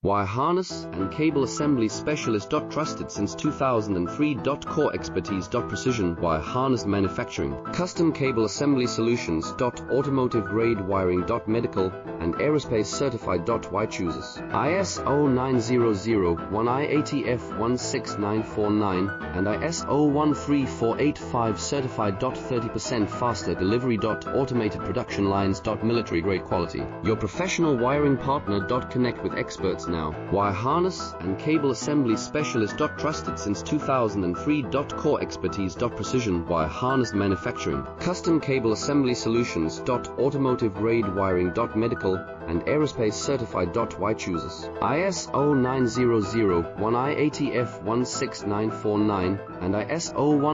Wire harness and cable assembly specialist. Trusted since 2003. Core expertise. Precision wire harness manufacturing. Custom cable assembly solutions. Automotive grade wiring. Medical and aerospace certified. Why chooses ISO 9001 IATF 16949 and ISO 13485 certified. 30% faster delivery. Automated production lines. Military grade quality. Your professional wiring partner. Connect with experts now. Wire harness and cable assembly specialist. Trusted since 2003. Core expertise. Precision wire harness manufacturing. Custom cable assembly solutions. Automotive grade wiring. Medical and aerospace certified. Why chooses ISO 9001 IATF 16949 and ISO 1